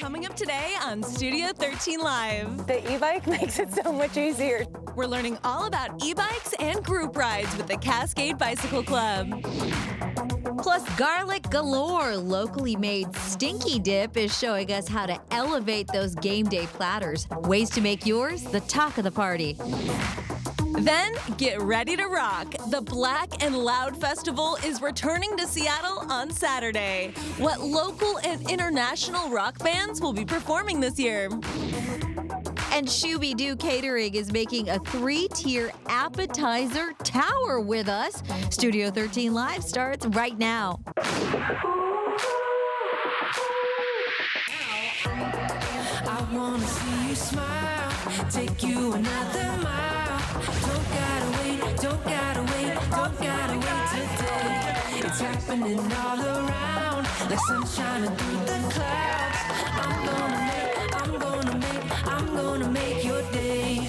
Coming up today on Studio 13 Live. The e-bike makes it so much easier. We're learning all about e-bikes and group rides with the Cascade Bicycle Club. Plus, garlic galore. Locally made Stinky dip is showing us how to elevate those game day platters. Ways to make yours the talk of the party. Then, get ready to rock. The Black and Loud Festival is returning to Seattle on Saturday. What local and international rock bands will be performing this year? And Shooby-Doo Catering is making a 3-tier appetizer tower with us. Studio 13 Live starts right now. I wanna see you smile, take you another mile. Don't gotta wait, don't gotta wait, don't gotta wait today. It's happening all around, like sunshine through the clouds. I'm gonna make your day.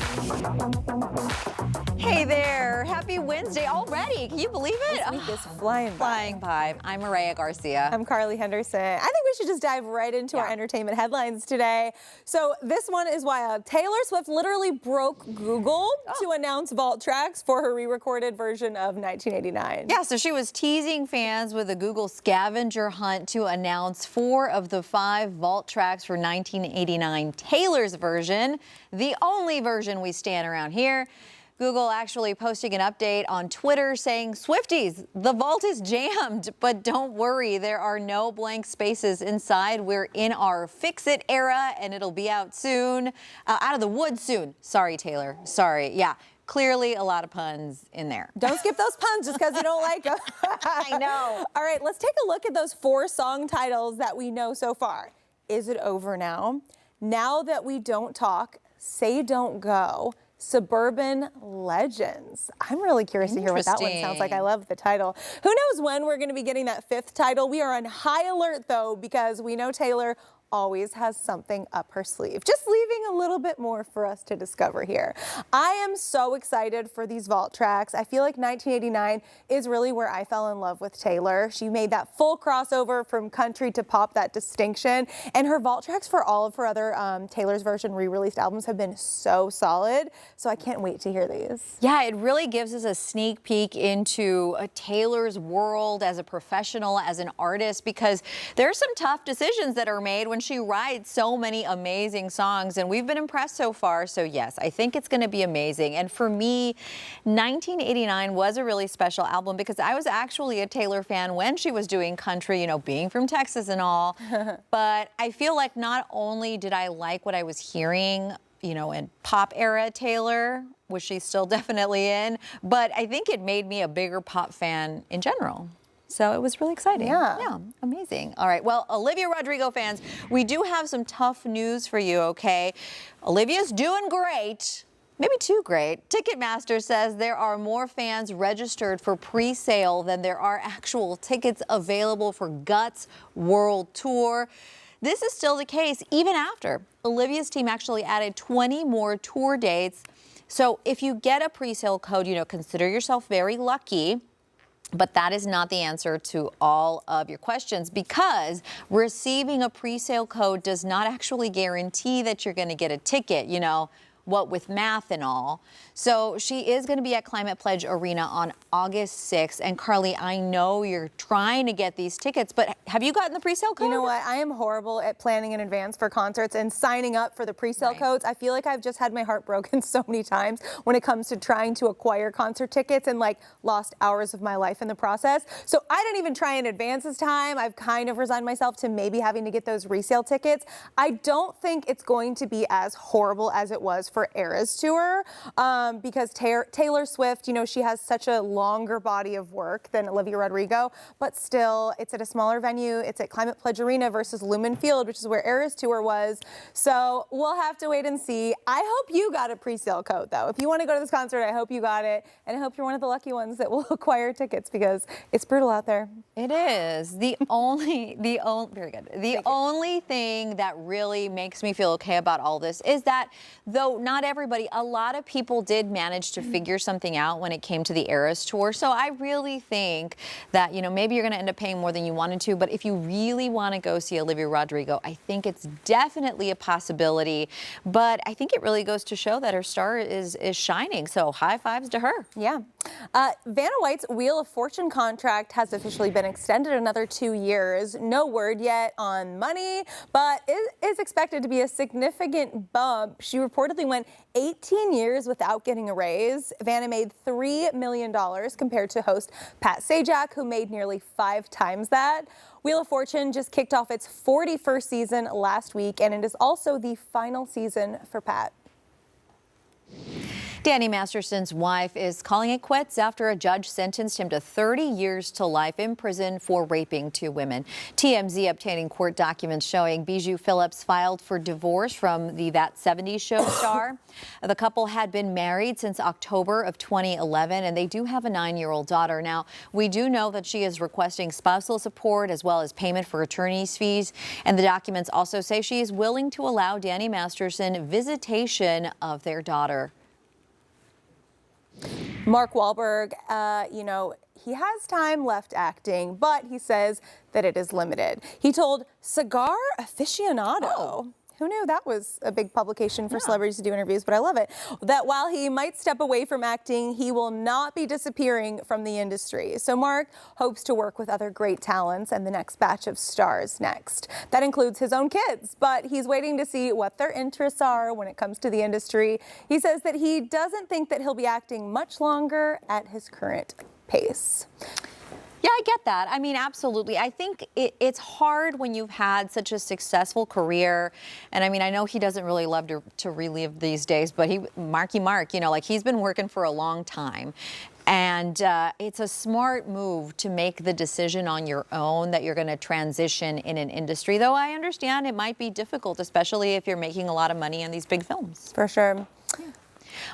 Hey there, happy Wednesday already. Can you believe it? This week is flying by. I'm Mireya Garcia. I'm Henderson. I think we should just dive right into our entertainment headlines today. So this one is wild. Taylor Swift literally broke Google to announce vault tracks for her re-recorded version of 1989. Yeah, so she was teasing fans with a Google scavenger hunt to announce 4 of the 5 vault tracks for 1989 Taylor's version, the only version we stand around here. Google actually posting an update on Twitter saying, Swifties, the vault is jammed, but don't worry, there are no blank spaces inside. We're in our fix-it era, and it'll be out soon, out of the woods soon. Sorry, Taylor. Sorry. Yeah, clearly a lot of puns in there. Don't skip those puns just because you don't like them. I know. All right, let's take a look at those 4 song titles that we know so far. Is It Over Now? Now That We Don't Talk, Say Don't Go, Suburban Legends. I'm really curious to hear what that one sounds like. I love the title. Who knows when we're going to be getting that 5th title? We are on high alert, though, because we know Taylor always has something up her sleeve, just leaving a little bit more for us to discover here. I am so excited for these vault tracks. I feel like 1989 is really where I fell in love with Taylor. She made that full crossover from country to pop, that distinction, and her vault tracks for all of her other Taylor's version re-released albums have been so solid, so I can't wait to hear these. Yeah, it really gives us a sneak peek into Taylor's world as a professional, as an artist, because there's some tough decisions that are made when she writes so many amazing songs, and we've been impressed so far. So yes, I think it's going to be amazing. And for me, 1989 was a really special album because I was actually a Taylor fan when she was doing country, you know, being from Texas and all. But I feel like not only did I like what I was hearing, you know, in pop era Taylor, which she's still definitely in, but I think it made me a bigger pop fan in general. So it was really exciting. Yeah, amazing. All right, well, Olivia Rodrigo fans, we do have some tough news for you, okay? Olivia's doing great, maybe too great. Ticketmaster says there are more fans registered for pre-sale than there are actual tickets available for Guts World Tour. This is still the case even after Olivia's team actually added 20 more tour dates. So if you get a pre-sale code, you know, consider yourself very lucky. But that is not the answer to all of your questions, because receiving a pre-sale code does not actually guarantee that you're going to get a ticket, you know, what with math and all. So she is going to be at Climate Pledge Arena on August 6th. And Carly, I know you're trying to get these tickets, but have you gotten the pre-sale code? You know what? I am horrible at planning in advance for concerts and signing up for the pre-sale codes. I feel like I've just had my heart broken so many times when it comes to trying to acquire concert tickets and like lost hours of my life in the process. So I didn't even try in advance this time. I've kind of resigned myself to maybe having to get those resale tickets. I don't think it's going to be as horrible as it was for Eras Tour, because Taylor Swift, you know, she has such a longer body of work than Olivia Rodrigo, but still, it's at a smaller venue. It's at Climate Pledge Arena versus Lumen Field, which is where Eras Tour was. So we'll have to wait and see. I hope you got a pre-sale code, though. If you want to go to this concert, I hope you got it, and I hope you're one of the lucky ones that will acquire tickets, because it's brutal out there. It is. The only thing that really makes me feel okay about all this is that though not everybody, a lot of people did manage to figure something out when it came to the Eras Tour. So I really think that, you know, maybe you're going to end up paying more than you wanted to, but if you really want to go see Olivia Rodrigo, I think it's definitely a possibility. But I think it really goes to show that her star is shining. So high fives to her. Yeah. Vanna White's Wheel of Fortune contract has officially been extended another 2 years. No word yet on money, but it is expected to be a significant bump. She reportedly went 18 years without getting a raise. Vanna made $3 million compared to host Pat Sajak, who made nearly 5 times that. Wheel of Fortune just kicked off its 41st season last week, and it is also the final season for Pat. Danny Masterson's wife is calling it quits after a judge sentenced him to 30 years to life in prison for raping 2 women. TMZ obtaining court documents showing Bijou Phillips filed for divorce from the That 70s Show star. The couple had been married since October of 2011, and they do have a 9-year-old daughter. Now, we do know that she is requesting spousal support as well as payment for attorney's fees. And the documents also say she is willing to allow Danny Masterson visitation of their daughter. Mark Wahlberg, you know, he has time left acting, but he says that it is limited. He told Cigar Aficionado. Who knew that was a big publication for celebrities to do interviews, but I love it. That while he might step away from acting, he will not be disappearing from the industry. So Mark hopes to work with other great talents and the next batch of stars next. That includes his own kids, but he's waiting to see what their interests are when it comes to the industry. He says that he doesn't think that he'll be acting much longer at his current pace. Yeah, I get that. I mean, absolutely. I think it's hard when you've had such a successful career. And I mean, I know he doesn't really love to relive these days, but Marky Mark, you know, like he's been working for a long time. And it's a smart move to make the decision on your own that you're going to transition in an industry. Though I understand it might be difficult, especially if you're making a lot of money in these big films. For sure. Yeah.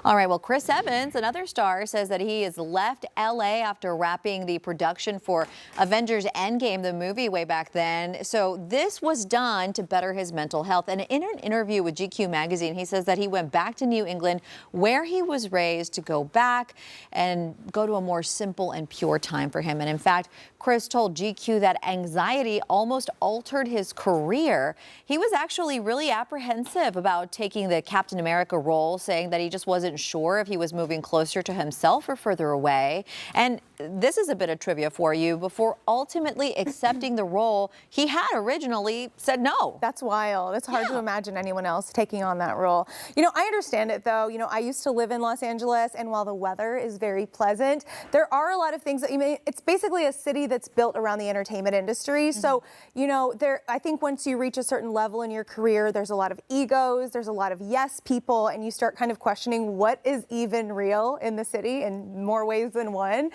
All right, well, Chris Evans, another star, says that he has left L.A. after wrapping the production for Avengers Endgame, the movie way back then. So this was done to better his mental health. And in an interview with GQ magazine, he says that he went back to New England, where he was raised, to go back and go to a more simple and pure time for him. And in fact, Chris told GQ that anxiety almost altered his career. He was actually really apprehensive about taking the Captain America role, saying that he just wasn't sure if he was moving closer to himself or further away. And this is a bit of trivia for you. Before ultimately accepting the role, he had originally said no. That's wild. It's hard to imagine anyone else taking on that role. You know, I understand it though. You know, I used to live in Los Angeles, and while the weather is very pleasant, there are a lot of things that it's basically a city that's built around the entertainment industry. So, you know, I think once you reach a certain level in your career, there's a lot of egos, there's a lot of yes people, and you start kind of questioning what is even real in the city in more ways than one.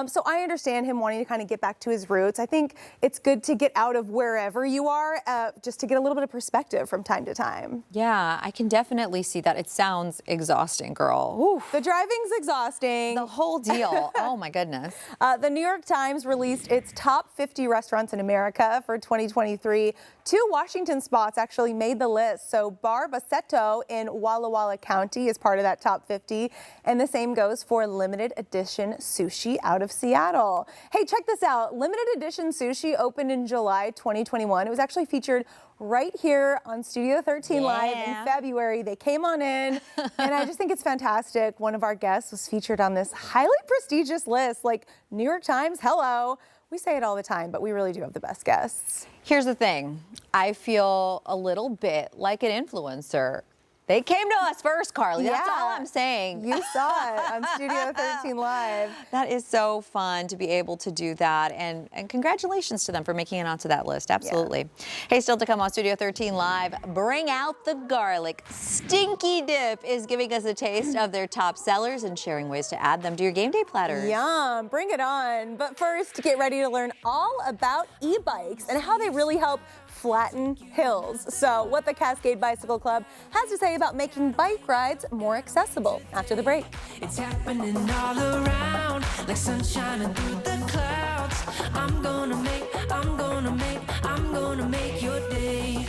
So I understand him wanting to kind of get back to his roots. I think it's good to get out of wherever you are, just to get a little bit of perspective from time to time. Yeah, I can definitely see that. It sounds exhausting, girl. Oof. The driving's exhausting. The whole deal. Oh my goodness. The New York Times released its top 50 restaurants in America for 2023. 2 Washington spots actually made the list. So Bar Baseto in Walla Walla County is part of that top 50. And the same goes for limited edition sushi out of Seattle. Hey, check this out. Limited edition sushi opened in July 2021. It was actually featured right here on Studio 13 Live in February. They came on in, and I just think it's fantastic. One of our guests was featured on this highly prestigious list, like New York Times, hello. We say it all the time, but we really do have the best guests. Here's the thing. I feel a little bit like an influencer. They came to us first, Carly. That's all I'm saying. You saw it on Studio 13 Live. That is so fun to be able to do that. And congratulations to them for making it onto that list. Absolutely. Yeah. Hey, still to come on Studio 13 Live, bring out the garlic. Stinky Dip is giving us a taste of their top sellers and sharing ways to add them to your game day platters. Yum, bring it on. But first, get ready to learn all about e-bikes and how they really help flatten hills. So what the Cascade Bicycle Club has to say about making bike rides more accessible after the break. It's happening all around, like sunshine through the clouds. I'm gonna make your day.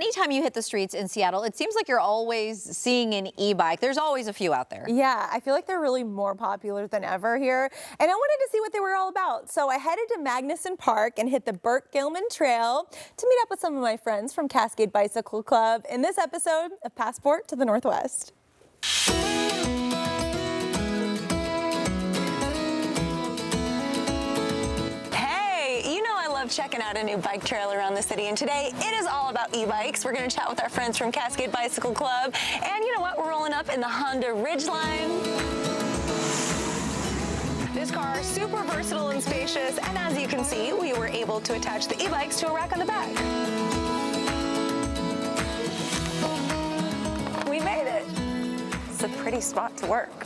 anytime you hit the streets in Seattle, it seems like you're always seeing an e-bike. There's always a few out there. Yeah, I feel like they're really more popular than ever here. And I wanted to see what they were all about. So I headed to Magnuson Park and hit the Burt Gilman Trail to meet up with some of my friends from Cascade Bicycle Club in this episode of Passport to the Northwest. Checking out a new bike trail around the city, and today it is all about e-bikes. We're going to chat with our friends from Cascade Bicycle Club, and you know what, we're rolling up in the Honda Ridgeline. This car is super versatile and spacious, and as you can see, we were able to attach the e-bikes to a rack on the back. We made it. It's a pretty spot to work.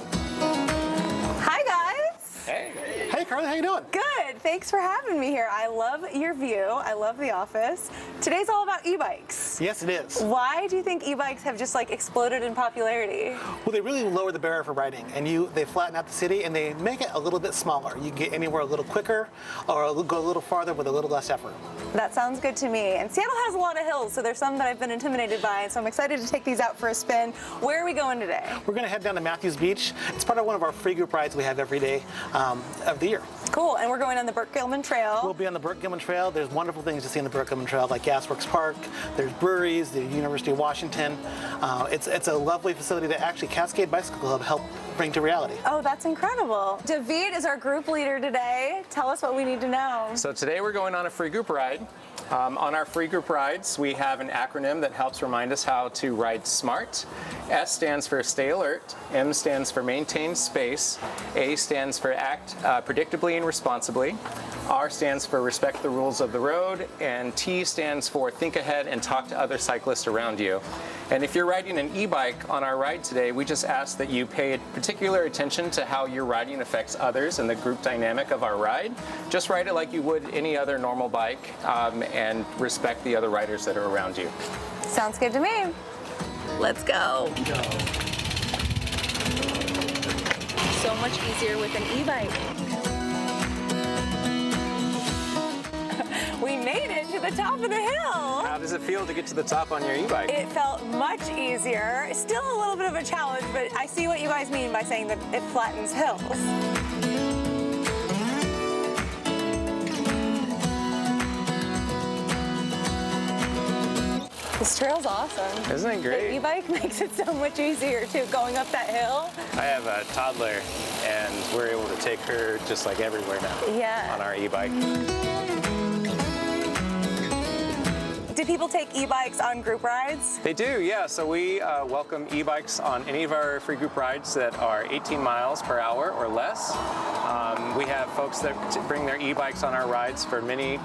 Hi guys. Hey Carly, how you doing? Good. Thanks for having me here. I love your view. I love the office. Today's all about e-bikes. Yes, it is. Why do you think e-bikes have just like exploded in popularity? Well, they really lower the barrier for riding, and they flatten out the city, and they make it a little bit smaller. You can get anywhere a little quicker, or go a little farther with a little less effort. That sounds good to me. And Seattle has a lot of hills, so there's some that I've been intimidated by, so I'm excited to take these out for a spin. Where are we going today? We're going to head down to Matthews Beach. It's part of one of our free group rides we have every day of the year. Cool, and we're going on the Burt Gilman Trail. We'll be on the Burt Gilman Trail. There's wonderful things to see on the Burt Gilman Trail, like Gasworks Park. There's breweries, the University of Washington. It's a lovely facility that actually Cascade Bicycle Club helped bring to reality. Oh, that's incredible. David is our group leader today. Tell us what we need to know. So today we're going on a free group ride. On our free group rides, we have an acronym that helps remind us how to ride SMART. S stands for stay alert, M stands for maintain space, A stands for act predictably and responsibly, R stands for respect the rules of the road, and T stands for think ahead and talk to other cyclists around you. And if you're riding an e-bike on our ride today, we just ask that you pay particular attention to how your riding affects others and the group dynamic of our ride. Just ride it like you would any other normal bike, and respect the other riders that are around you. Sounds good to me. Let's go. So much easier with an e-bike. We made it to the top of the hill. How does it feel to get to the top on your e-bike? It felt much easier. Still a little bit of a challenge, but I see what you guys mean by saying that it flattens hills. This trail's awesome. Isn't it great? The e-bike makes it so much easier too, going up that hill. I have a toddler, and we're able to take her just like everywhere now on our e-bike. Do people take e-bikes on group rides? They do, yeah. So we welcome e-bikes on any of our free group rides that are 18 miles per hour or less. We have folks that bring their e-bikes on our rides for many,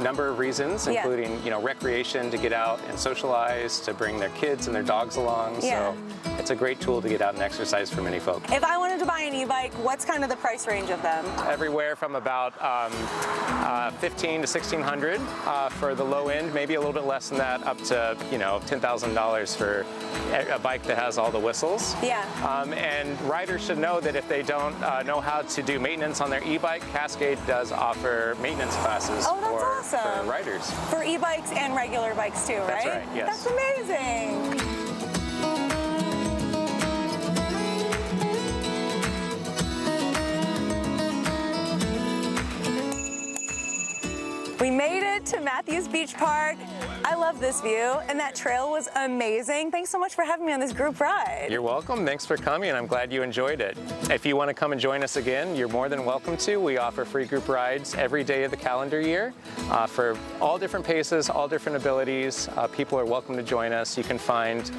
number of reasons, including, recreation, to get out and socialize, to bring their kids and their dogs along. So it's a great tool to get out and exercise for many folks. If I wanted to buy an e-bike, what's kind of the price range of them? Everywhere from about $1,500 to $1,600 for the low end, maybe a little bit less than that, up to $10,000 for a bike that has all the whistles. Yeah. And riders should know that if they don't know how to do maintenance on their e-bike, Cascade does offer maintenance classes for riders. For e-bikes and regular bikes too, right? That's right, yes. That's amazing. We made it to Matthews Beach Park. I love this view, and that trail was amazing. Thanks so much for having me on this group ride. You're welcome. Thanks for coming, and I'm glad you enjoyed it. If you want to come and join us again, you're more than welcome to. We offer free group rides every day of the calendar year for all different paces, all different abilities. People are welcome to join us. You can find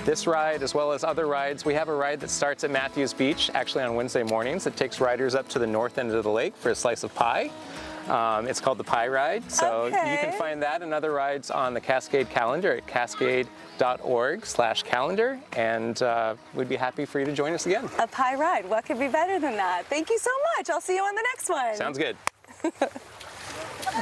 this ride as well as other rides. We have a ride that starts at Matthews Beach, actually on Wednesday mornings. It takes riders up to the north end of the lake for a slice of pie. It's called the Pie Ride, so you can find that and other rides on the Cascade calendar at cascade.org/calendar, and we'd be happy for you to join us again. A pie ride, what could be better than that? Thank you so much. I'll see you on the next one. Sounds good.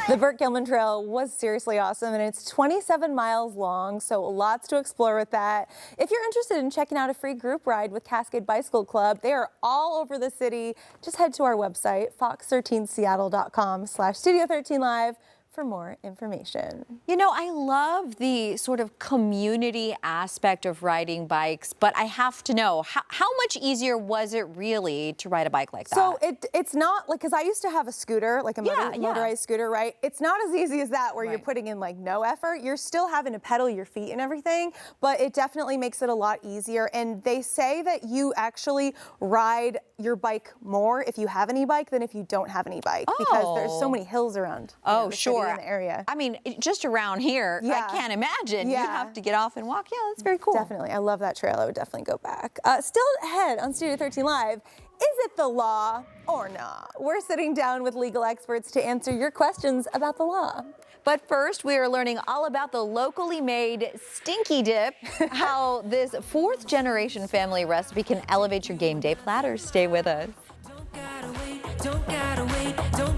The Burt Gilman Trail was seriously awesome, and it's 27 miles long, so lots to explore with that. If you're interested in checking out a free group ride with Cascade Bicycle Club, they are all over the city. Just head to our website, fox13seattle.com/Studio13Live for more information. You know, I love the sort of community aspect of riding bikes, but I have to know, how much easier was it really to ride a bike like that? So it's not like, because I used to have a scooter, like a motorized scooter, right? It's not as easy as that where you're putting in like no effort. You're still having to pedal your feet and everything, but it definitely makes it a lot easier. And they say that you actually ride your bike more if you have an e-bike than if you don't have an e-bike, because there's so many hills around. Oh, the sure. city and the area. I mean, just around here, I can't imagine. You have to get off and walk. Yeah, that's very cool. Definitely. I love that trail. I would definitely go back. Still ahead on Studio 13 Live, is it the law or not? We're sitting down with legal experts to answer your questions about the law. But first, we are learning all about the locally made Stinky Dip, how this fourth-generation family recipe can elevate your game day platters. Stay with us. Don't gotta wait, don't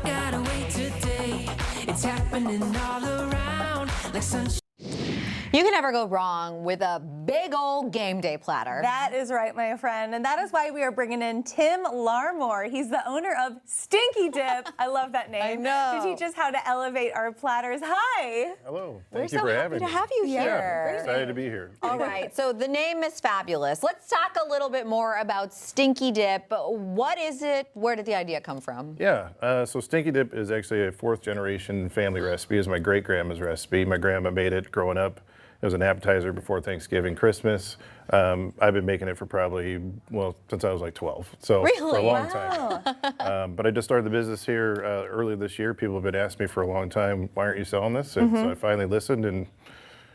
gotta wait today. It's happening all around like sunshine. You can never go wrong with a big old game day platter. That is right, my friend. And that is why we are bringing in Tim Larmore. He's the owner of Stinky Dip. I love that name. I know. To teach us how to elevate our platters. Hi. Hello. We're Thank you so for happy having to me. have you here. Yeah, excited to be here. All right, so the name is fabulous. Let's talk a little bit more about Stinky Dip. What is it? Where did the idea come from? Yeah, so Stinky Dip is actually a fourth generation family recipe. It's my great grandma's recipe. My grandma made it growing up. It was an appetizer before Thanksgiving, Christmas. I've been making it for probably, well, since I was like 12. So for a long time. But I just started the business here early this year. People have been asking me for a long time, why aren't you selling this? And so I finally listened, and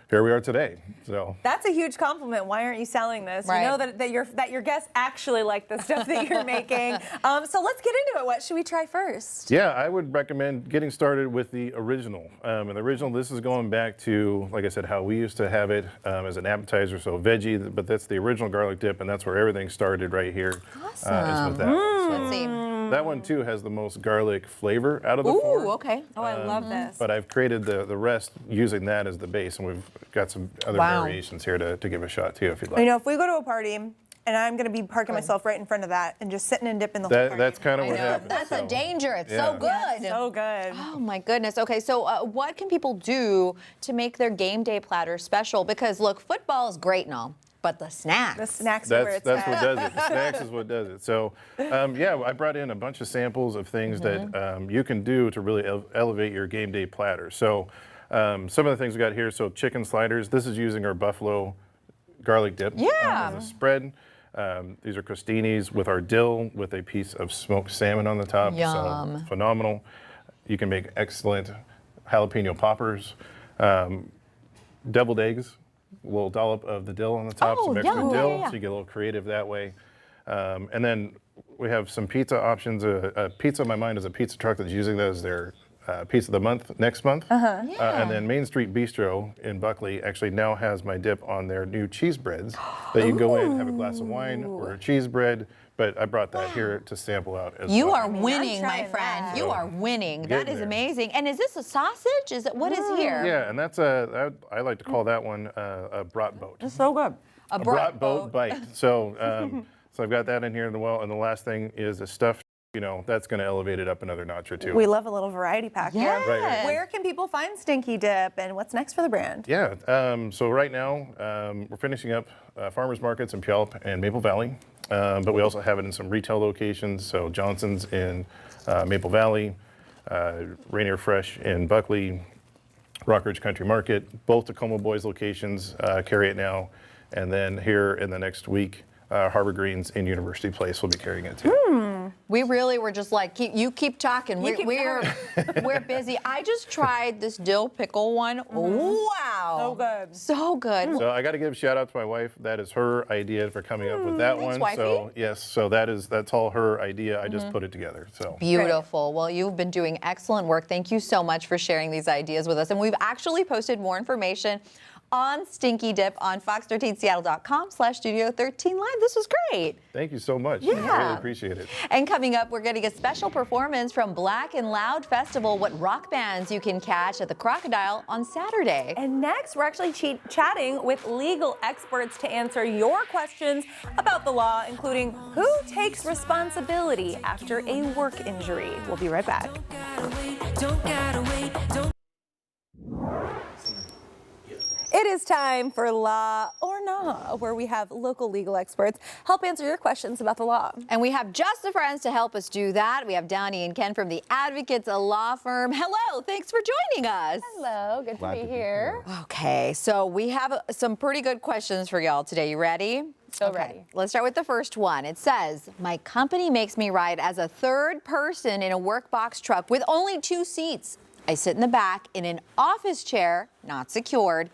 here we are today. So that's a huge compliment. Why aren't you selling this? Right. You know that your guests actually like the stuff that you're making. So let's get into it. What should we try first? yeah, I would recommend getting started with the original. And the original, this is going back to, like I said, how we used to have it as an appetizer, so veggie, but that's the original garlic dip, and that's where everything started right here. Awesome. Is with that one. So Let's see. that one too has the most garlic flavor out of the four. Ooh, okay. Oh, I love this. But I've created the rest using that as the base, and we've got some other variations here to give a shot too, if you'd like. You know, if we go to a party and I'm going to be parking myself right in front of that and just sitting and dipping the whole party. That's kind of what happens. That's a so. danger. It's Yeah. so good. Yeah, so good. Oh my goodness. Okay, so what can people do to make their game day platter special? Because look, football is great and all, but the snacks. The snacks are where That's it's what at. does it. The snacks is what does it. So, yeah, I brought in a bunch of samples of things that you can do to really elevate your game day platter. So, some of the things we got here. So, chicken sliders. This is using our buffalo garlic dip as a spread. These are crostinis with our dill with a piece of smoked salmon on the top. Yum. So phenomenal. You can make excellent jalapeno poppers. Deviled eggs, a little dollop of the dill on the top, Oh, some extra yum. dill, Yeah, yeah. so you get a little creative that way. And then we have some pizza options. Pizza in my mind is a pizza truck that's using that as their Pizza of the Month next month. And then Main Street Bistro in Buckley actually now has my dip on their new cheese breads that you can go in, have a glass of wine or a cheese bread. But I brought that here to sample out as You well. are winning, my trying friend. that. You are winning. That Getting is there. amazing. And is this a sausage? Is it what is here? Yeah, and that's I like to call that one a brat boat. So good. A Brat boat bite. So, so I've got that in here as well. And the last thing is the stuffed. You know, that's going to elevate it up another notch or two. We love a little variety pack here. Right. Where can people find Stinky Dip and what's next for the brand? Yeah, so right now we're finishing up farmers markets in Puyallup and Maple Valley, but we also have it in some retail locations. So Johnson's in Maple Valley, Rainier Fresh in Buckley, Rockridge Country Market, both Tacoma Boys locations carry it now, and then here in the next week, Harbor Greens in University Place will be carrying it too. We really were just like, keep talking. We're busy. I just tried this dill pickle one. Wow. So good. So good. So I got to give a shout out to my wife. That is her idea for coming up with that Thanks, one. So wifey. yes, so that's all her idea. I just put it together. So Beautiful. Well, you've been doing excellent work. Thank you so much for sharing these ideas with us. And we've actually posted more information on Stinky Dip on fox13seattle.com/studio13live. This was great. thank you so much. I Yeah. really appreciate it. And coming up, we're getting a special performance from Black and Loud Festival, what rock bands you can catch at the Crocodile on Saturday. And next, we're actually chatting with legal experts to answer your questions about the law, including who takes responsibility after a work injury. We'll be right back. Don't gotta wait, don't It is time for Law or Nah, where we have local legal experts help answer your questions about the law. And we have just the friends to help us do that. We have Donnie and Ken from the Advocates, a law firm. Hello, thanks for joining us. Hello, good to be here. Okay, so we have some pretty good questions for y'all today. You ready? So ready. Let's start with the first one. It says, my company makes me ride as a third person in a work box truck with only 2 seats. I sit in the back in an office chair, not secured,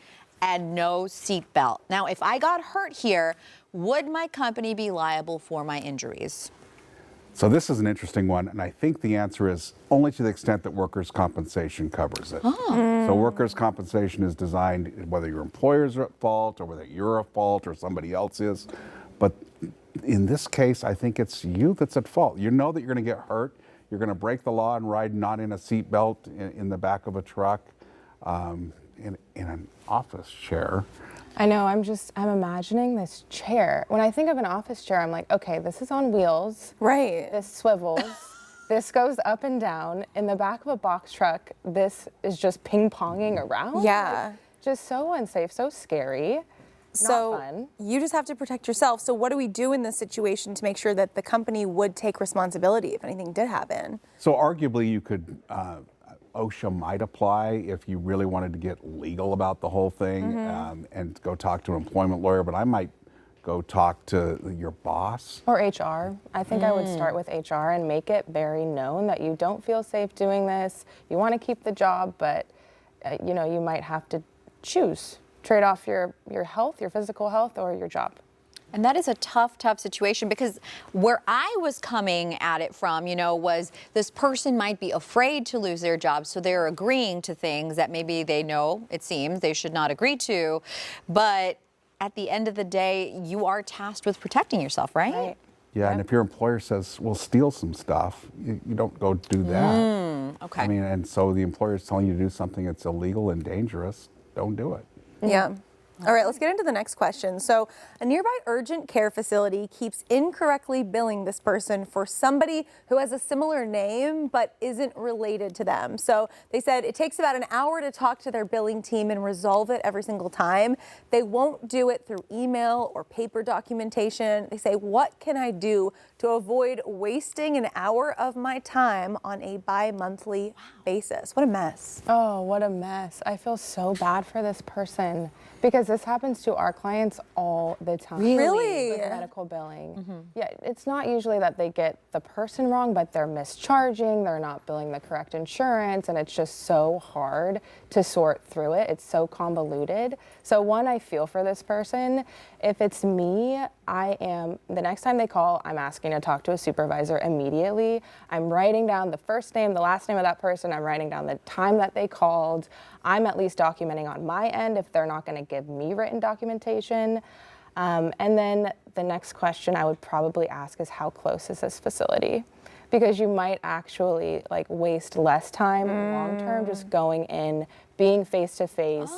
and no seat belt. Now, if I got hurt here, would my company be liable for my injuries? So this is an interesting one, and I think the answer is only to the extent that workers' compensation covers it. So workers' compensation is designed whether your employer's at fault or whether you're at fault or somebody else is. But in this case, I think it's you that's at fault. You know that you're going to get hurt. You're going to break the law and ride not in a seat belt in the back of a truck, in an office chair. I know, I'm imagining this chair. When I think of an office chair, I'm like, okay, this is on wheels. Right. This swivels. This goes up and down. In the back of a box truck, this is just ping-ponging around. Yeah. Like, just so unsafe, so scary. So Not fun. you just have to protect yourself. So what do we do in this situation to make sure that the company would take responsibility if anything did happen? So arguably you could, OSHA might apply if you really wanted to get legal about the whole thing and go talk to an employment lawyer, but I might go talk to your boss. Or HR. I think I would start with HR and make it very known that you don't feel safe doing this. You want to keep the job, but you know, you might have to choose. Trade off your health, your physical health, or your job. And that is a tough, tough situation because where I was coming at it from, you know, was this person might be afraid to lose their job, so they're agreeing to things that maybe they know, it seems, they should not agree to. But at the end of the day, you are tasked with protecting yourself, right? Right. Yeah, and if your employer says, well, steal some stuff, you don't go do that. Okay. I mean, and so the employer's telling you to do something that's illegal and dangerous, don't do it. Yeah. All right, let's get into the next question. So a nearby urgent care facility keeps incorrectly billing this person for somebody who has a similar name but isn't related to them. So they said it takes about an hour to talk to their billing team and resolve it every single time. They won't do it through email or paper documentation. They say, what can I do to avoid wasting an hour of my time on a bi-monthly basis? What a mess. Oh, what a mess. I feel so bad for this person because this happens to our clients all the time. Really? With medical billing. Yeah, it's not usually that they get the person wrong, but they're mischarging, they're not billing the correct insurance, and it's just so hard to sort through it. It's so convoluted. So one, I feel for this person. If it's me, the next time they call, I'm asking to talk to a supervisor immediately. I'm writing down the first name, the last name of that person. I'm writing down the time that they called. I'm at least documenting on my end if they're not going to give me written documentation. And then the next question I would probably ask is, how close is this facility? Because you might actually waste less time long term just going in, being face to face.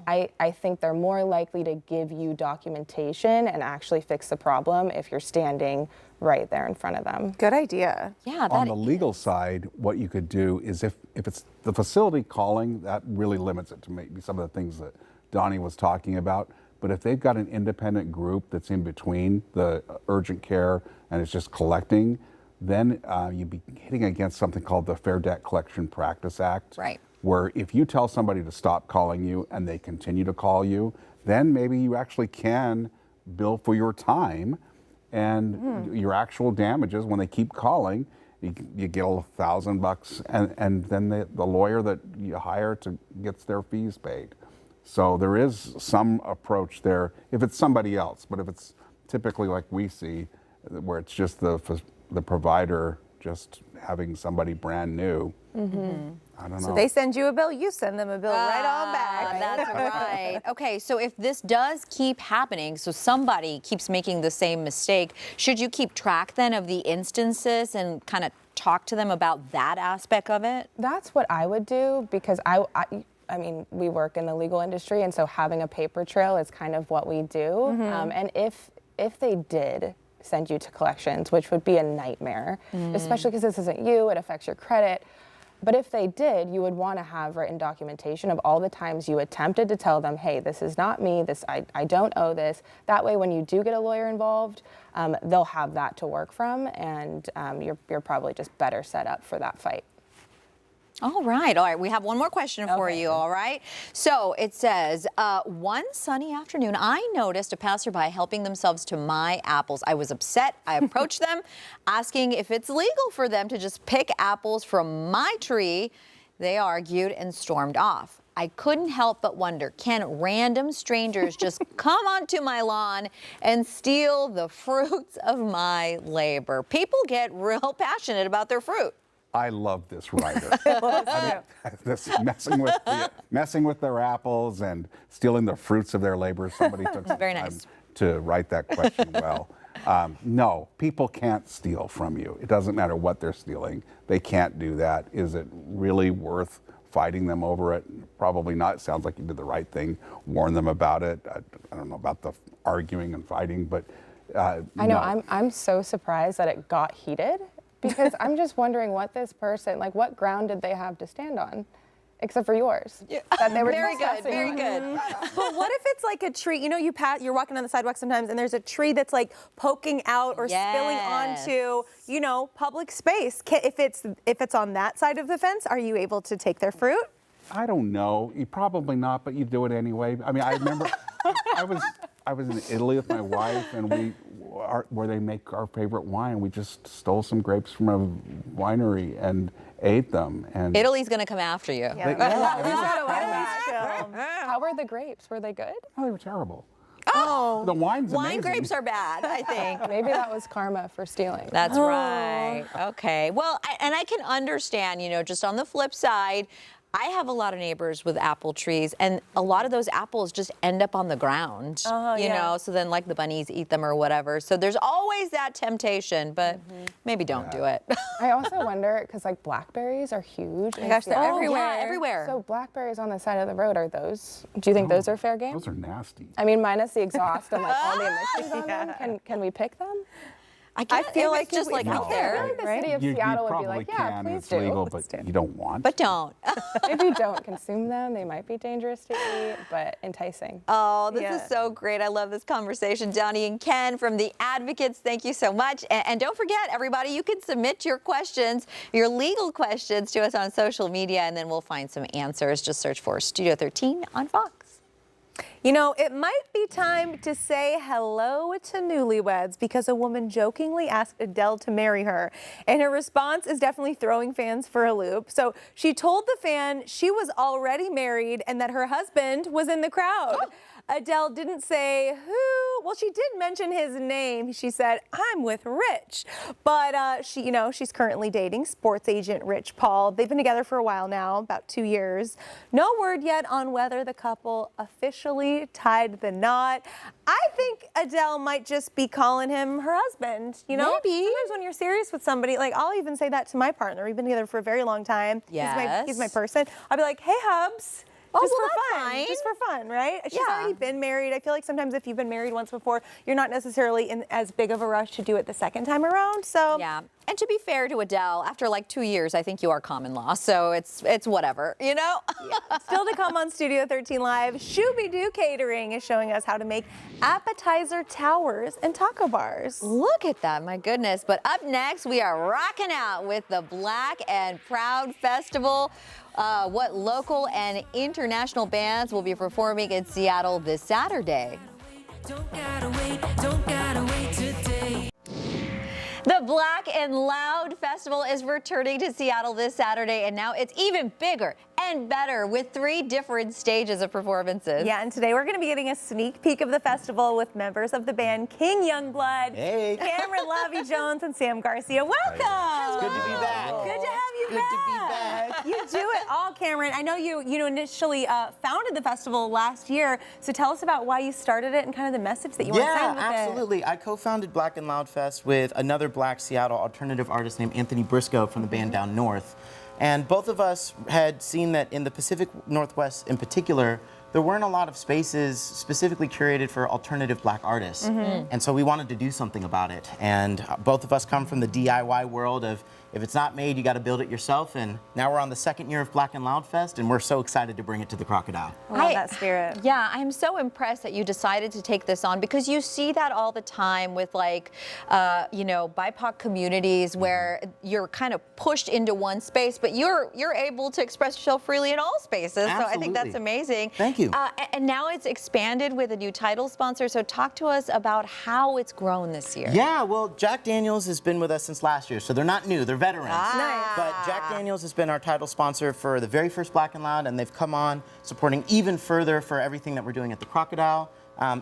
I think they're more likely to give you documentation and actually fix the problem if you're standing right there in front of them. Good idea. Yeah. On the legal side, what you could do is if it's the facility calling, that really limits it to maybe some of the things that Donnie was talking about. But if they've got an independent group that's in between the urgent care and it's just collecting, then you'd be hitting against something called the Fair Debt Collection Practice Act. Right. Where if you tell somebody to stop calling you and they continue to call you, then maybe you actually can bill for your time and your actual damages when they keep calling. You get $1,000 and then the lawyer that you hire gets their fees paid. So there is some approach there if it's somebody else, but if it's typically like we see, where it's just the provider just having somebody brand new, I don't know. So they send you a bill, you send them a bill right on back. That's right. Okay, so if this does keep happening, so somebody keeps making the same mistake, should you keep track then of the instances and kind of talk to them about that aspect of it? That's what I would do because I mean, we work in the legal industry, and so having a paper trail is kind of what we do. And if they did send you to collections, which would be a nightmare, especially because this isn't you, it affects your credit. But if they did, you would want to have written documentation of all the times you attempted to tell them, hey, this is not me, I don't owe this. That way, when you do get a lawyer involved, they'll have that to work from, and you're probably just better set up for that fight. All right. We have one more question for you, all right? So it says, one sunny afternoon, I noticed a passerby helping themselves to my apples. I was upset. I approached them, asking if it's legal for them to just pick apples from my tree. They argued and stormed off. I couldn't help but wonder, can random strangers just come onto my lawn and steal the fruits of my labor? People get real passionate about their fruit. I love this writer. This messing with their apples and stealing the fruits of their labor. Somebody took some Very time nice. to write that question well. No, people can't steal from you. It doesn't matter what they're stealing. They can't do that. Is it really worth fighting them over it? Probably not. It sounds like you did the right thing. Warn them about it. I don't know about the arguing and fighting, but I know. no. I'm so surprised that it got heated, because I'm just wondering what this person, like, what ground did they have to stand on, except for yours? Yeah. That they were Very good, discussing. very good. But what if it's like a tree? You know, you're walking on the sidewalk sometimes, and there's a tree that's like poking out or spilling onto, you know, public space. If it's on that side of the fence, are you able to take their fruit? I don't know. You probably not, but you do it anyway. I mean, I remember I was in Italy with my wife, and where they make our favorite wine. We just stole some grapes from a winery and ate them. And Italy's going to come after you. How were the grapes? Were they good? Oh, they were terrible. Oh, The wine's wine amazing. grapes are bad, I think. Maybe that was karma for stealing. That's right. Okay. Well, I can understand, you know, just on the flip side, I have a lot of neighbors with apple trees, and a lot of those apples just end up on the ground, you know, so then like the bunnies eat them or whatever. So there's always that temptation, but maybe don't do it. I also wonder, because like blackberries are huge. Oh my gosh, they're everywhere. Yeah, everywhere. So blackberries on the side of the road, do you think those are fair game? Those are nasty. I mean, minus the exhaust and like all the emissions on them. Can we pick them? I feel like it's just like out there. I feel like the city of You Seattle would be probably like, yeah, can. please It's do. legal, but you don't want. But don't. If you don't consume them, they might be dangerous to eat, but enticing. Oh, this is so great. I love this conversation. Donnie and Ken from The Advocates, thank you so much. And don't forget, everybody, you can submit your questions, your legal questions, to us on social media, and then we'll find some answers. Just search for Studio 13 on Fox. You know, it might be time to say hello to newlyweds, because a woman jokingly asked Adele to marry her, and her response is definitely throwing fans for a loop. So she told the fan she was already married and that her husband was in the crowd. Adele didn't say who. Well, she did mention his name. She said, "I'm with Rich," but she's currently dating sports agent Rich Paul. They've been together for a while now, about 2 years. No word yet on whether the couple officially tied the knot. I think Adele might just be calling him her husband. You know, maybe. Sometimes when you're serious with somebody, like I'll even say that to my partner. We've been together for a very long time. Yes. He's my person. I'll be like, "Hey, hubs." Oh, Just well, for that's fun. fine. Just for fun, right? She's Yeah. already been married. I feel like sometimes if you've been married once before, you're not necessarily in as big of a rush to do it the second time around. So Yeah. And to be fair to Adele, after like 2 years, I think you are common law. So it's whatever, you know? Still to come on Studio 13 Live, Shooby-Doo Catering is showing us how to make appetizer towers and taco bars. Look at that, my goodness. But up next, we are rocking out with the Black and Proud Festival. What local and international bands will be performing in Seattle this Saturday. Don't gotta wait today. The Black and Loud Festival is returning to Seattle this Saturday, and now it's even bigger and better with 3 different stages of performances. Yeah, and today we're going to be getting a sneak peek of the festival with members of the band King Youngblood, Hey. Cameron Lovey Jones, and Sam Garcia. Welcome. It's good to be back. Good to have you Good back. to be back. You do it all, Cameron. I know you initially founded the festival last year, so tell us about why you started it and kind of the message that you want to send with it. Absolutely. I co-founded Black and Loud Fest with another Black Seattle alternative artist named Anthony Briscoe from the band Down North. And both of us had seen that in the Pacific Northwest in particular, there weren't a lot of spaces specifically curated for alternative Black artists. And so we wanted to do something about it. And both of us come from the DIY world of, if it's not made, you got to build it yourself. And now we're on the 2nd year of Black and Loud Fest, and we're so excited to bring it to the Crocodile. I love that spirit. Yeah, I'm so impressed that you decided to take this on, because you see that all the time with, like, you know, BIPOC communities where you're kind of pushed into one space, but you're able to express yourself freely in all spaces. Absolutely. So I think that's amazing. Thank you. And now it's expanded with a new title sponsor. So talk to us about how it's grown this year. Yeah, well, Jack Daniels has been with us since last year, so they're not new, they're veterans. Nice. But Jack Daniels has been our title sponsor for the very first Black and Loud, and they've come on supporting even further for everything that we're doing at the Crocodile.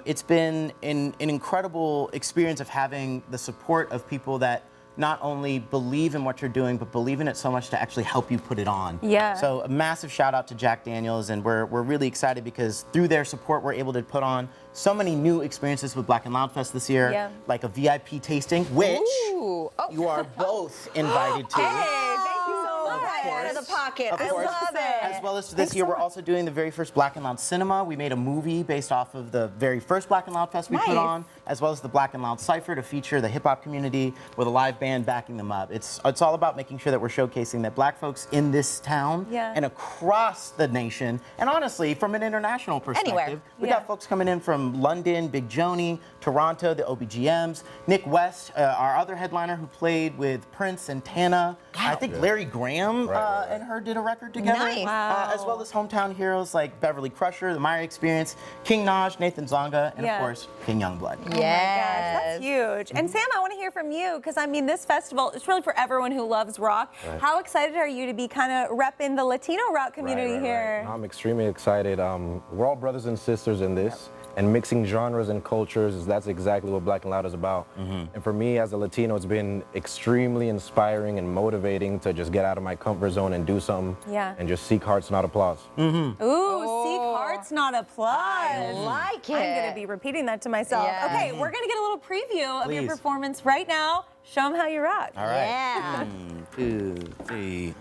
It's been an incredible experience of having the support of people that not only believe in what you're doing, but believe in it so much to actually help you put it on. Yeah. So a massive shout out to Jack Daniels, and we're really excited because through their support, we're able to put on so many new experiences with Black and Loud Fest this year, Yeah. like a VIP tasting, which Ooh. Oh. you are both invited to. Hey, thank you so much. Out of the pocket. Of I course. love it. As well as this year, we're also doing the very first Black and Loud Cinema. We made a movie based off of the very first Black and Loud Fest we put Nice. on, as well as the Black and Loud Cypher to feature the hip hop community with a live band backing them up. It's all about making sure that we're showcasing that Black folks in this town Yeah. and across the nation, and honestly, from an international perspective, Anywhere. we Yeah. got folks coming in from London, Big Joni, Toronto, the OBGMs, Nick West, our other headliner who played with Prince and Tana. I think Larry Graham and her did a record together. Nice. As well as hometown heroes like Beverly Crusher, the Mireya Experience, King Naj, Nathan Zonga, and Yeah. of course, King Youngblood. Oh my gosh, that's huge. And Sam, I want to hear from you, because I mean, this festival is really for everyone who loves rock. How excited are you to be kind of repping the Latino rock community here? I'm extremely excited. We're all brothers and sisters in this. And mixing genres and cultures, that's exactly what Black and Loud is about. And for me as a Latino, it's been extremely inspiring and motivating to just get out of my comfort zone and do something. Yeah. And just seek hearts, not applause. Ooh, seek hearts, not applause. I like it. I'm going to be repeating that to myself. Yeah. Okay, we're going to get a little preview of your Please. performance right now. Show them how you rock. All right. Yeah. 1, 2, 3.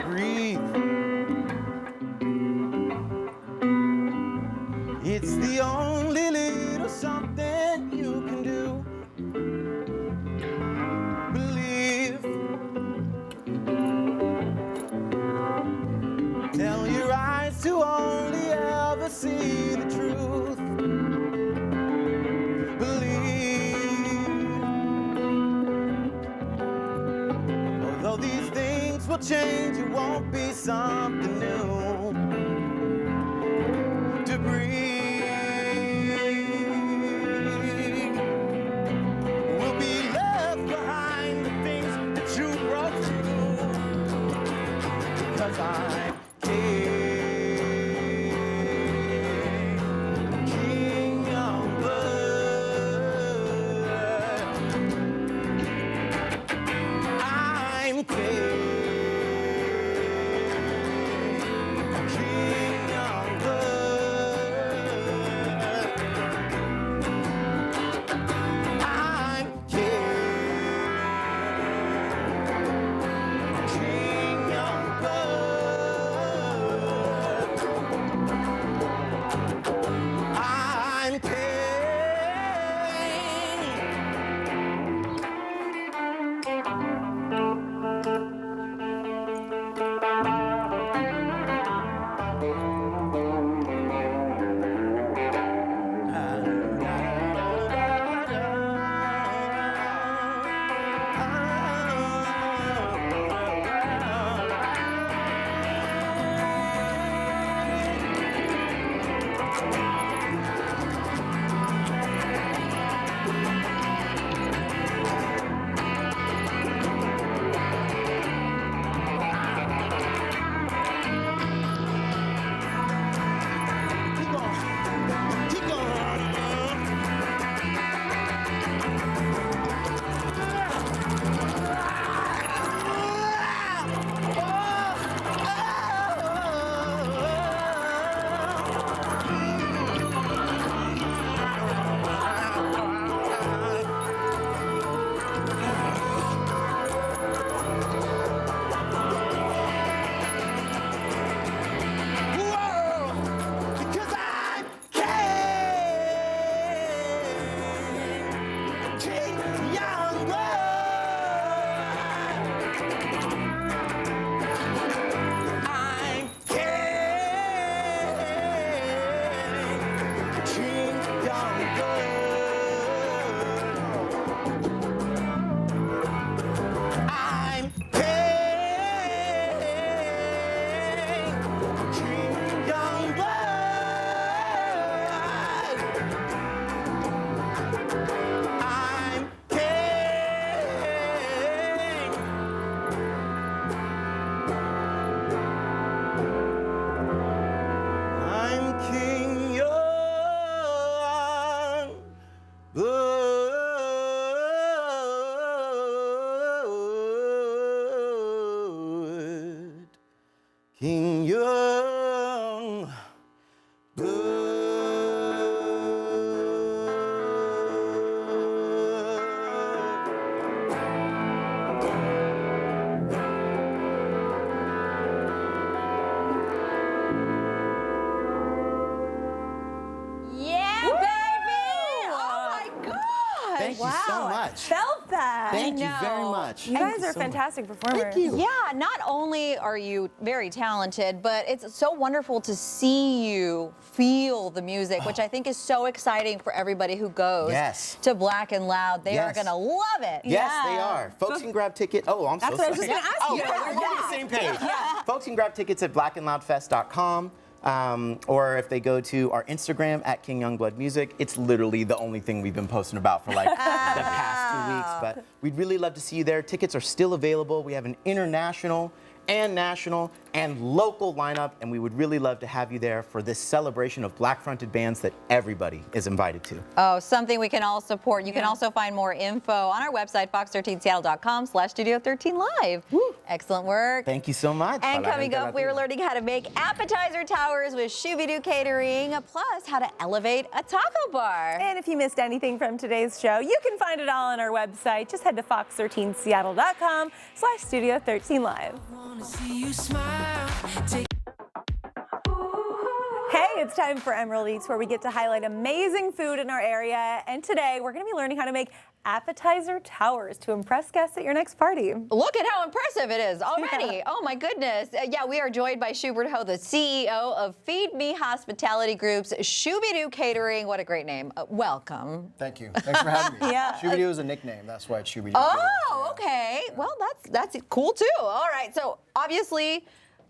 Breathe. It's the only little something you can do. Believe. Tell your eyes to only ever see the truth. Believe. Although these things will change, it won't be something new. To breathe. We'll be left behind the things that you brought through. Because I'm King Youngblood. I'm King. Thank you so much. Felt that. Thank you very much. You guys are fantastic performers. Thank you. Yeah, not only are you very talented, but it's so wonderful to see you feel the music, which I think is so exciting for everybody who goes to Black and Loud. They are going to love it. Yes, they are. Folks can grab tickets. Oh, I'm so sorry. That's what I was just going to ask you. We're on the same page. Folks can grab tickets at blackandloudfest.com. Or if they go to our Instagram at King Youngblood Music, it's literally the only thing we've been posting about for like the past 2 weeks. But we'd really love to see you there. Tickets are still available. We have an international and national and local lineup, and we would really love to have you there for this celebration of Black-fronted bands that everybody is invited to. Oh, something we can all support. You can also find more info on our website, fox13seattle.com/studio13live. Excellent work. Thank you so much. And coming up, we're learning how to make appetizer towers with Shoo-Be-Doo Catering, plus how to elevate a taco bar. And if you missed anything from today's show, you can find it all on our website. Just head to fox13seattle.com/studio13live. Hey, it's time for Emerald Eats, where we get to highlight amazing food in our area. And today, we're going to be learning how to make appetizer towers to impress guests at your next party. Look at how impressive it is already. Yeah. Oh my goodness. Yeah, we are joined by Schubert Ho, the CEO of Feed Me Hospitality Group's Shoo-Be-Doo Catering. What a great name. Welcome. Thank you. Thanks for having me. Shoo-Be-Doo is a nickname. That's why it's Shoo-Be-Doo. Oh, okay. Well, that's cool too. All right. So obviously,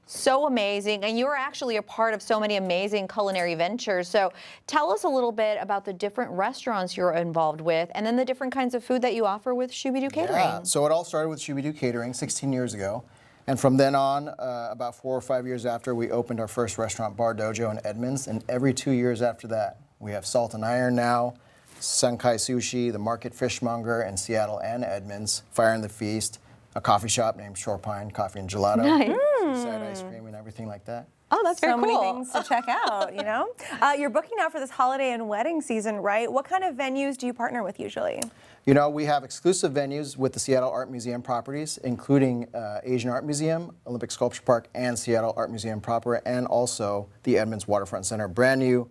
so amazing, and you're actually a part of so many amazing culinary ventures. So tell us a little bit about the different restaurants you're involved with, and then the different kinds of food that you offer with Shoo-Be-Doo Catering. Yeah, so it all started with Shoo-Be-Doo Catering 16 years ago, and from then on, about 4 or 5 years after, we opened our first restaurant, Bar Dojo in Edmonds, and every 2 years after that, we have Salt and Iron now, Sankai Sushi, the Market Fishmonger in Seattle and Edmonds, Fire and the Feast, a coffee shop named Shorepine Coffee and Gelato. Nice. Side ice cream and everything like that. Oh, that's very so cool. many things to check out, you know? You're booking now for this holiday and wedding season, right? What kind of venues do you partner with usually? You know, we have exclusive venues with the Seattle Art Museum properties, including Asian Art Museum, Olympic Sculpture Park, and Seattle Art Museum proper, and also the Edmonds Waterfront Center. Brand new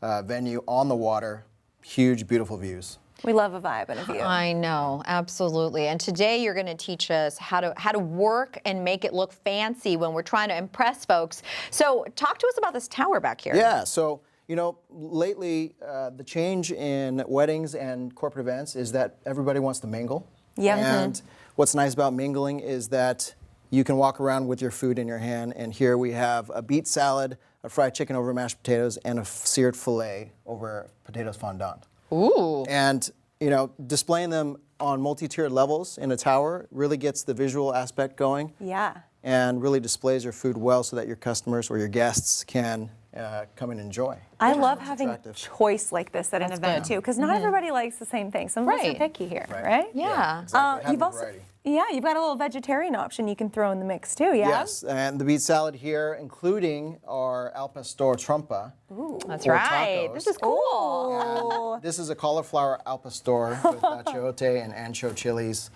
venue on the water, huge, beautiful views. We love a vibe and a view. I know, absolutely. And today you're going to teach us how to work and make it look fancy when we're trying to impress folks. So talk to us about this tower back here. Yeah, so, you know, lately the change in weddings and corporate events is that everybody wants to mingle. Yeah. And what's nice about mingling is that you can walk around with your food in your hand, and here we have a beet salad, a fried chicken over mashed potatoes, and a seared filet over potatoes fondant. Ooh. And, you know, displaying them on multi-tiered levels in a tower really gets the visual aspect going. Yeah. And really displays your food well so that your customers or your guests can come and enjoy. I love having choice like this at an event too, because not everybody likes the same thing. Some of us are picky here, right? Yeah. Exactly. You've also, you've got a little vegetarian option you can throw in the mix too, yeah? Yes, and the beet salad here, including our al pastor trompa. Ooh. That's right. This is cool. This is a cauliflower al pastor with achiote and ancho chilies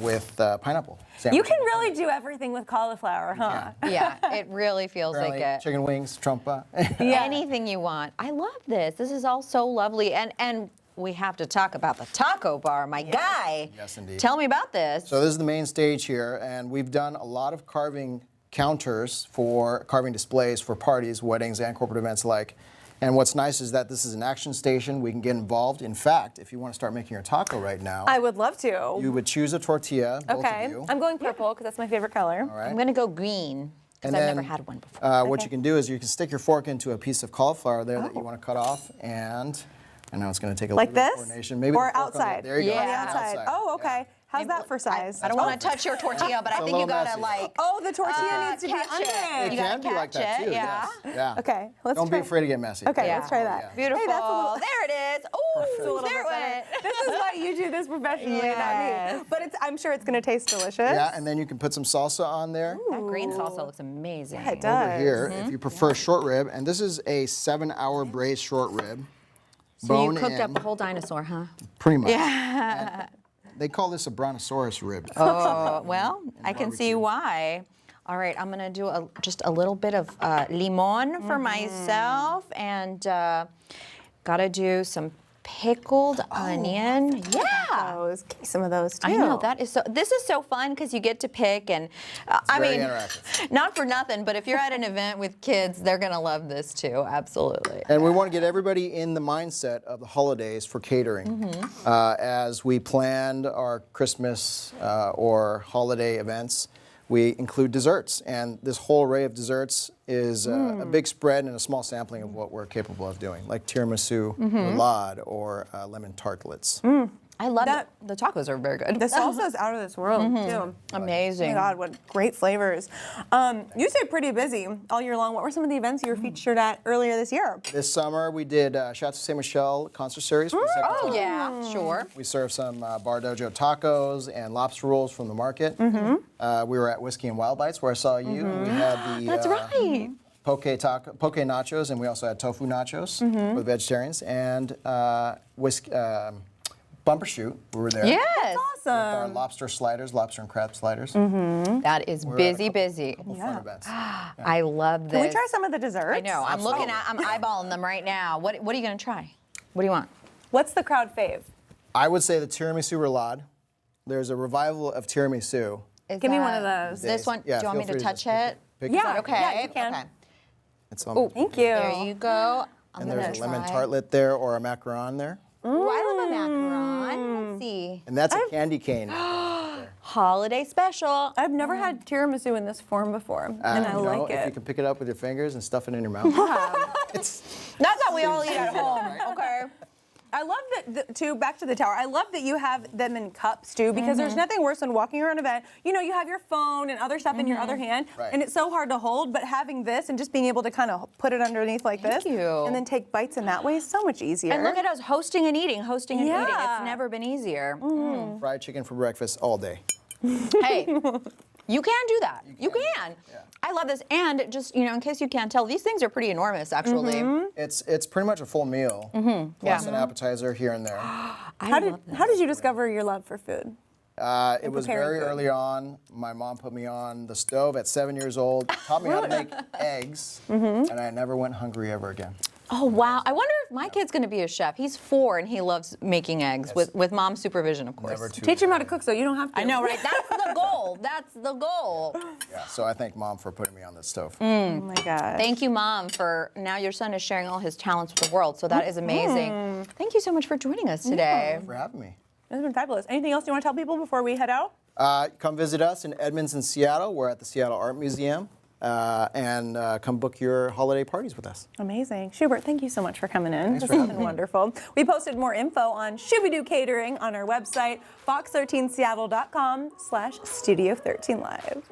with pineapple. You can really do everything with cauliflower, huh? Yeah, it really feels like it. Chicken wings, trompa. Anything you want. I love this. This is all so lovely. And we have to talk about the taco bar, my guy. Yes, indeed. Tell me about this. So this is the main stage here, and we've done a lot of carving counters for carving displays for parties, weddings, and corporate events alike. And what's nice is that this is an action station. We can get involved. In fact, if you want to start making your taco right now, I would love to. You would choose a tortilla, both of you. I'm going purple because that's my favorite color. All right. I'm going to go green because I've never had one before. What you can do is you can stick your fork into a piece of cauliflower there that you want to cut off, and I know it's going to take a little bit of coordination. Maybe or the fork outside. There you go. On the outside. Oh, okay. How's that for size? I don't want to touch your tortilla, but I think you gotta like. Oh, the tortilla needs to be under it. It can be like that too. Yeah. Yes. Yeah. Okay, let's Don't try. be afraid to get messy. Okay, let's try that. Beautiful. Hey, that's a little, there it is. Oh, there it went. This is why you do this professionally, not me. But I'm sure it's going to taste delicious. Yeah, and then you can put some salsa on there. That green salsa looks amazing. Yeah, it does. Over here, if you prefer short rib, and this is a 7-hour braised short rib. So you cooked up the whole dinosaur, huh? Pretty much. Yeah. They call this a brontosaurus rib. Oh, well, I can see why. All right, I'm gonna do just a little bit of limon for myself, and gotta do some pickled onion. Yeah. Those. Give me some of those too. I know, that is so, this is so fun because you get to pick and I very mean, interactive. not for nothing, but if you're at an event with kids, they're gonna love this too, absolutely. And we want to get everybody in the mindset of the holidays for catering. As we planned our Christmas or holiday events, we include desserts. And this whole array of desserts is a big spread and a small sampling of what we're capable of doing, like tiramisu, roulade, or lemon tartlets. I love that. The tacos are very good. The salsa is out of this world too. Amazing. Oh my God, what great flavors. You stay pretty busy all year long. What were some of the events you were featured at earlier this year? This summer we did Shots to St. Michelle concert series. For the second Oh time. yeah, sure. We served some Bar Dojo tacos and lobster rolls from the market. We were at Whiskey and Wild Bites where I saw you. We had the That's right. poke nachos, and we also had tofu nachos for the vegetarians, and bumper shoot. We were there. Yes. With our lobster sliders, lobster and crab sliders. That is busy. Couple fun events. I love this. Can we try some of the desserts? I know. I'm looking at. I'm eyeballing them right now. What are you gonna try? What do you want? What's the crowd fave? I would say the tiramisu roulade. There's a revival of tiramisu. Give me one of those. This one. Yeah, do you want me feel to free to touch just it? pick Yeah, Okay. yeah, you can. Okay. It's on. Oh, Thank you. There you go. I'm And gonna there's a lemon try. tartlet there or a macaron there. Ooh, I love a macaron. Let's see. And that's a candy cane. Holiday special. I've never had tiramisu in this form before, and I You know, like if you it. can pick it up with your fingers and stuff it in your mouth. That's how we all eat at home. Okay. I love that, too, back to the tower, I love that you have them in cups, too, because there's nothing worse than walking around an event. You know, you have your phone and other stuff in your other hand, Right. and it's so hard to hold, but having this and just being able to kind of put it underneath like Thank this, you. and then take bites in that way is so much easier. And look at us hosting and eating, Yeah. It's never been easier. Fried chicken for breakfast all day. Hey, you can do that. You can. Yeah. I love this. And just, you know, in case you can't tell, these things are pretty enormous, actually. It's pretty much a full meal, plus an appetizer here and there. How did you discover your love for food? It was preparing very food. early on. My mom put me on the stove at 7 years old, taught me how to make eggs, and I never went hungry ever again. Oh, wow. I wonder if my kid's going to be a chef. He's 4 and he loves making eggs with mom's supervision, of course. Never too Teach him how to cook so you don't have to. I know, right? That's the goal. That's the goal. Yeah, so I thank Mom for putting me on the stove. Oh my God. Thank you, Mom, for now your son is sharing all his talents with the world, so that is amazing. Thank you so much for joining us today. For having me. It's been fabulous. Anything else you want to tell people before we head out? Come visit us in Edmonds and Seattle. We're at the Seattle Art Museum. And come book your holiday parties with us. Amazing. Schubert, thank you so much for coming in. Thanks This for has having been wonderful. We posted more info on Shooby-Doo Catering on our website, fox13seattle.com/Studio13Live.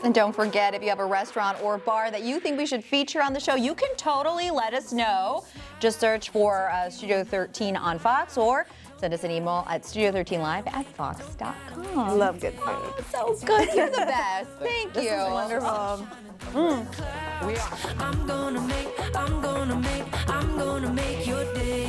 And don't forget, if you have a restaurant or bar that you think we should feature on the show, you can totally let us know. Just search for Studio 13 on Fox or send us an email at studio13live@fox.com. I love good food. Oh, so good. You're the best. Thank you. Wonderful. I'm gonna make your day.